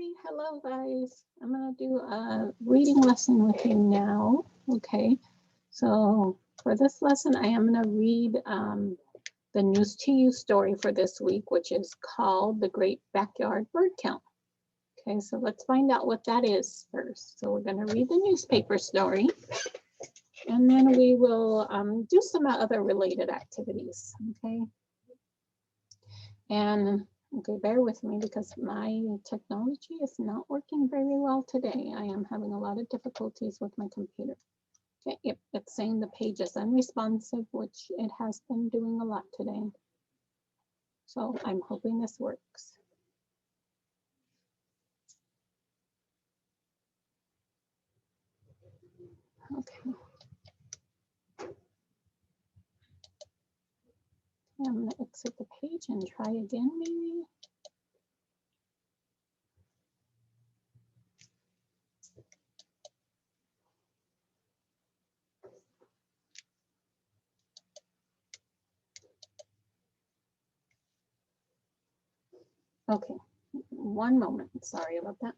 Okay, hello guys. I'm gonna do a reading lesson with you now. Okay, so for this lesson, I am gonna read the News2You story for this week, which is called The Great Backyard Bird Count. Okay, so let's find out what that is first. So we're gonna read the newspaper story, and then we will do some other related activities. Okay, and okay, bear with me because my technology is not working very well today. I am having a lot of difficulties with my computer. Okay, yep, it's saying the page is unresponsive, which it has been doing a lot today. So I'm hoping this works. Okay. I'm gonna exit the page and try again maybe. Okay, one moment, sorry about that.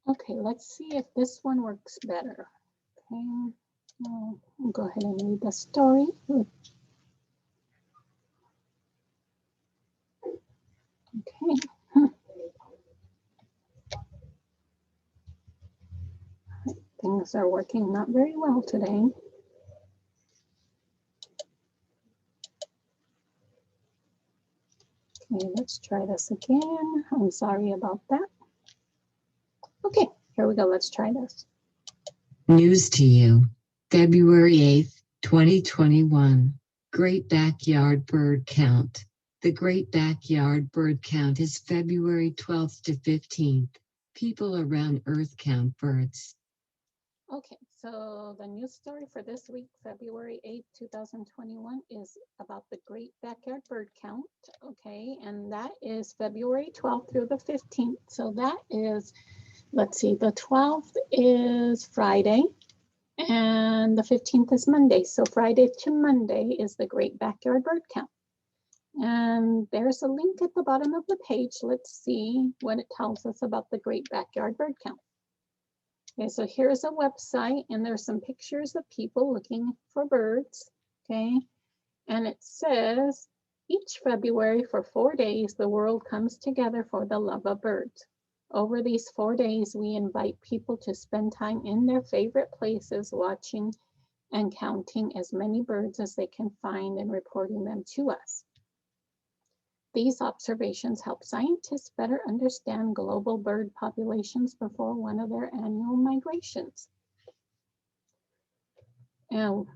Okay, let's see if this one works better. Okay, I'll go ahead and read the story. Okay. Things are working not very well today. Okay, let's try this again. I'm sorry about that. Okay, here we go. Let's try this. News to you, February 8th, 2021. Great Backyard Bird Count. The Great Backyard Bird Count is February 12th to 15th. People around Earth count birds. Okay, so the news story for this week, February 8th, 2021, is about the Great Backyard Bird Count. Okay, and that is February 12th through the 15th. So that is, let's see, the 12th is Friday and the 15th is Monday. So Friday to Monday is the Great Backyard Bird Count. And there's a link at the bottom of the page. Let's see what it tells us about the Great Backyard Bird Count. Okay, so here's a website and there's some pictures of people looking for birds, okay? And it says, each February for 4 days, the world comes together for the love of birds. Over these 4 days, we invite people to spend time in their favorite places watching and counting as many birds as they can find and reporting them to us. These observations help scientists better understand global bird populations before one of their annual migrations. And,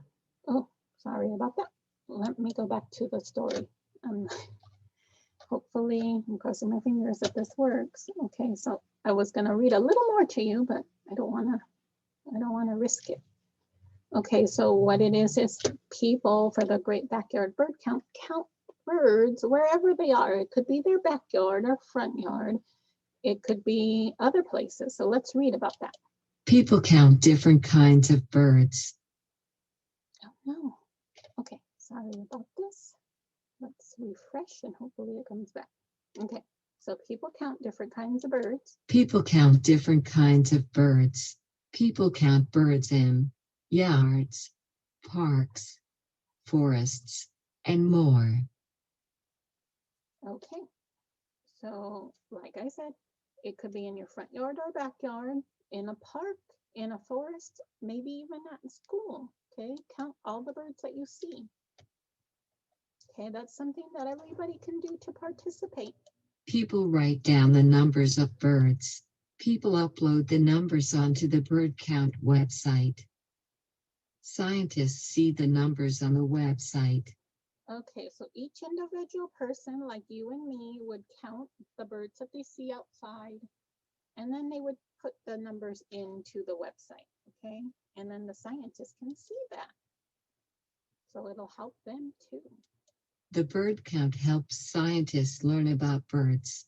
oh, sorry about that. Let me go back to the story. Hopefully, I'm crossing my fingers that this works. Okay, so I was gonna read a little more to you, but I don't wanna risk it. Okay, so what it is people for the Great Backyard Bird Count birds wherever they are. It could be their backyard or front yard. It could be other places. So let's read about that. People count different kinds of birds. Oh no. Okay, sorry about this. Let's refresh and hopefully it comes back. Okay, so people count different kinds of birds. People count different kinds of birds. People count birds in yards, parks, forests, and more. Okay, so like I said, it could be in your front yard or backyard, in a park, in a forest, maybe even at school. Okay, count all the birds that you see. Okay, that's something that everybody can do to participate. People write down the numbers of birds. People upload the numbers onto the bird count website. Scientists see the numbers on the website. Okay, so each individual person like you and me would count the birds that they see outside, and then they would put the numbers into the website, okay? And then the scientists can see that. So it'll help them too. The bird count helps scientists learn about birds.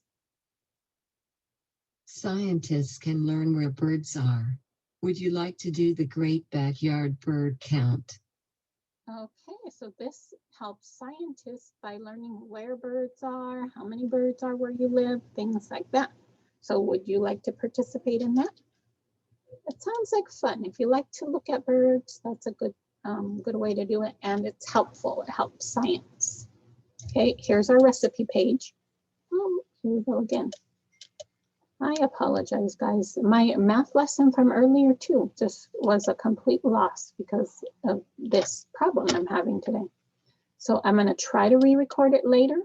Scientists can learn where birds are. Would you like to do the Great Backyard Bird Count? Okay, so this helps scientists by learning where birds are, how many birds are where you live, things like that. So would you like to participate in that? It sounds like fun. If you like to look at birds, that's a good way to do it, and it's helpful. It helps science. Okay, here's our recipe page. Oh, here we go again. I apologize, guys. My math lesson from earlier too just was a complete loss because of this problem I'm having today. So I'm going to try to re-record it later,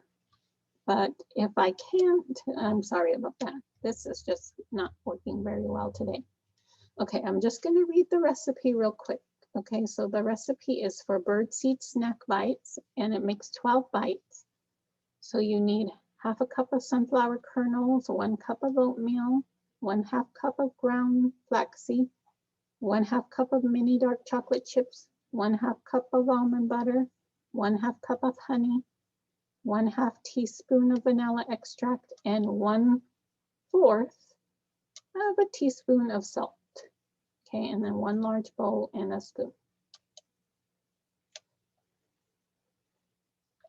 but if I can't, I'm sorry about that. This is just not working very well today. Okay, I'm just going to read the recipe real quick. Okay, so the recipe is for birdseed snack bites, and it makes 12 bites. So you need half a cup of sunflower kernels, 1 cup of oatmeal, 1/2 cup of ground flaxseed, 1/2 cup of mini dark chocolate chips, 1/2 cup of almond butter, 1/2 cup of honey, 1/2 teaspoon of vanilla extract, and 1/4 of a teaspoon of salt. Okay, and then 1 large bowl and a spoon.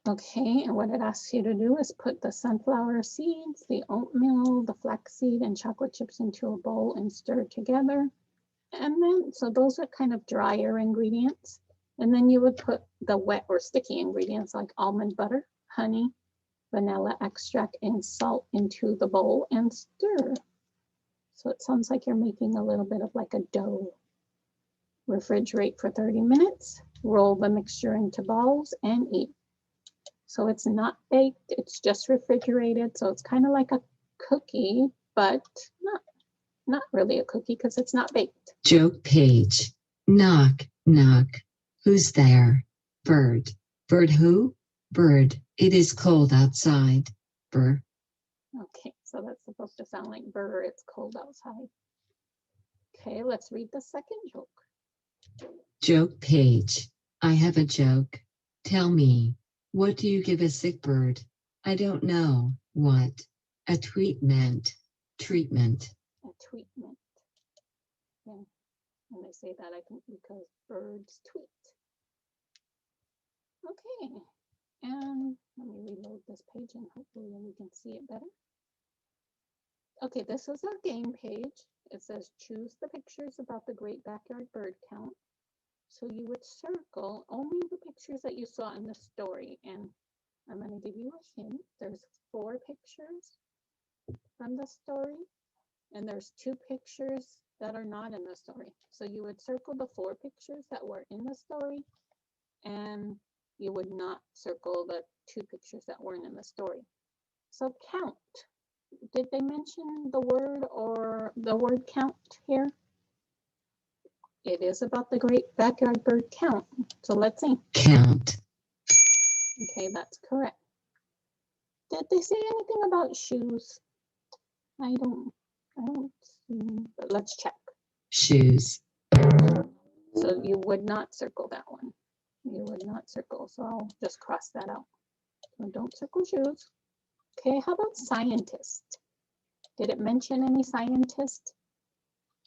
Okay, and what it asks you to do is put the sunflower seeds, the oatmeal, the flaxseed, and chocolate chips into a bowl and stir together. And then, so those are kind of drier ingredients. And then you would put the wet or sticky ingredients like almond butter, honey, vanilla extract, and salt into the bowl and stir. So it sounds like you're making a little bit of like a dough. Refrigerate for 30 minutes, roll the mixture into balls, and eat. So it's not baked, it's just refrigerated. So it's kind of like a cookie, but not really a cookie because it's not baked. Joke page. Knock, knock. Who's there? Bird. Bird who? Bird. It is cold outside. Burr. Okay, so that's supposed to sound like burr, it's cold outside. Okay, let's read the second joke. Joke page. I have a joke. Tell me, what do you give a sick bird? I don't know. What? A treatment. Treatment. A treatment. Yeah, and they say that I think because birds tweet. Okay, and let me reload this page and hopefully we can see it better. Okay, this is our game page. It says choose the pictures about the Great Backyard Bird Count. So you would circle only the pictures that you saw in the story. And I'm going to give you a hint. There's 4 pictures from the story, and there's 2 pictures that are not in the story. So you would circle the 4 pictures that were in the story, and you would not circle the 2 pictures that weren't in the story. So count. Did they mention the word or the word count here? It is about the Great Backyard Bird Count. So let's see. Count. Okay, that's correct. Did they say anything about shoes? I don't see, but let's check. Shoes. So you would not circle that one. You would not circle, so I'll just cross that out. So don't circle shoes. Okay, how about scientist? Did it mention any scientist?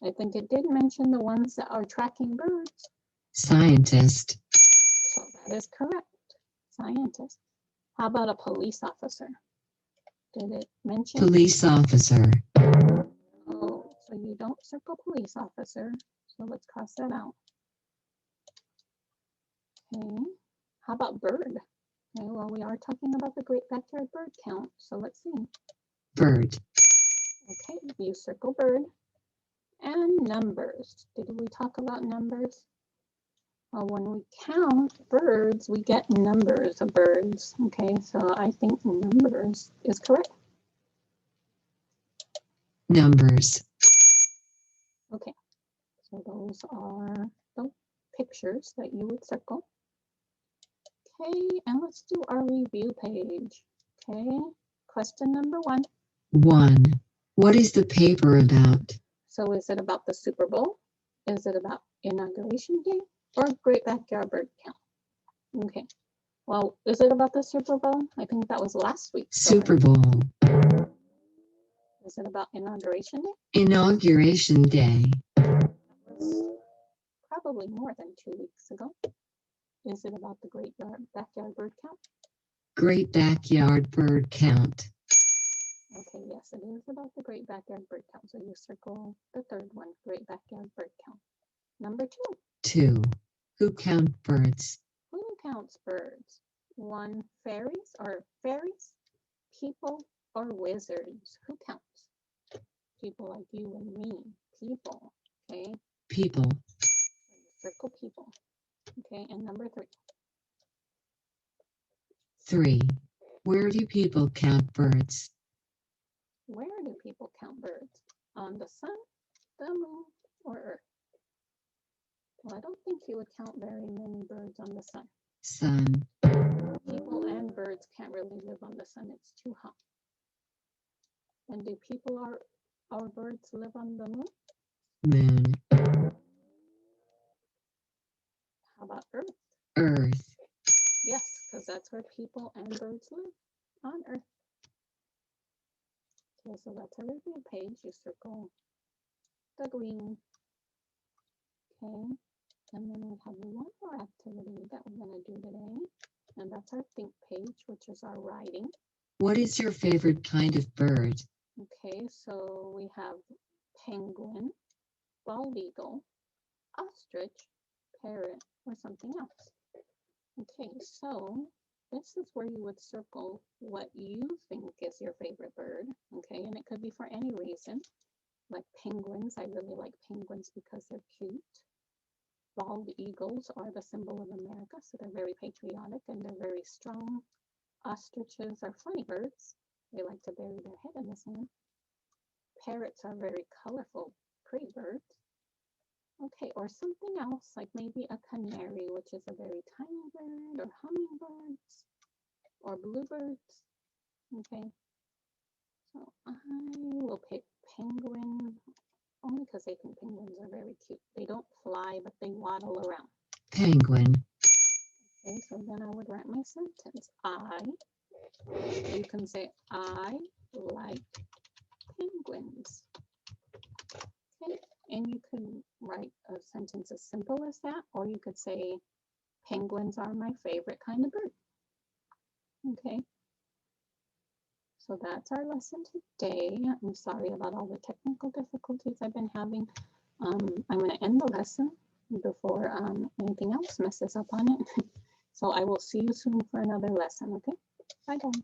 I think it did mention the ones that are tracking birds. Scientist. So that is correct. Scientist. How about a police officer? Did it mention? Police officer. Oh, so you don't circle police officer. So let's cross that out. Okay. How about bird? Okay, well, we are talking about the Great Backyard Bird Count. So let's see. Bird. Okay, you circle bird. And numbers. Did we talk about numbers? Well, when we count birds, we get numbers of birds. Okay, so I think numbers is correct. Numbers. Okay, so those are the pictures that you would circle. Okay, and let's do our review page. Okay, question number 1. 1. What is the paper about? So is it about the Super Bowl? Is it about Inauguration Day or Great Backyard Bird Count? Okay, well, is it about the Super Bowl? I think that was last week. Super Bowl. Is it about Inauguration Day? Inauguration Day. That was probably more than 2 weeks ago. Is it about the backyard bird count? Great backyard bird count. Okay, yes, it is about the great backyard bird count. So you circle the third one, great backyard bird count. Number 2. 2. Who count birds? Who counts birds? 1. Fairies, people, or wizards? Who counts? People like you and me. People. Okay. People. Circle people. Okay. And number 3. 3. Where do people count birds? Where do people count birds? On the sun, the moon, or earth? Well, I don't think you would count very many birds on the sun. Sun. People and birds can't really live on the sun. It's too hot. And do people or birds live on the moon? Moon. How about Earth? Earth. Yes, because that's where people and birds live, on Earth. Okay, so that's a review page. You circle the green. Okay, and then we have one more activity that we're going to do today, and that's our think page, which is our writing. What is your favorite kind of bird? Okay, so we have penguin, bald eagle, ostrich, parrot, or something else. Okay, so this is where you would circle what you think is your favorite bird. Okay, and it could be for any reason. Like penguins, I really like penguins because they're cute. Bald eagles are the symbol of America, so they're very patriotic and they're very strong. Ostriches are funny birds. They like to bury their head in the sand. Parrots are very colorful, pretty birds. Okay, or something else, like maybe a canary, which is a very tiny bird, or hummingbirds, or bluebirds. Okay, so I will pick penguin, only because I think penguins are very cute. They don't fly, but they waddle around. Penguin. Okay, so then I would write my sentence. You can say, I like penguins. Okay, and you can write a sentence as simple as that, or you could say, penguins are my favorite kind of bird. Okay, so that's our lesson today. I'm sorry about all the technical difficulties I've been having. I'm going to end the lesson before anything else messes up on it. So I will see you soon for another lesson, okay? Bye, guys.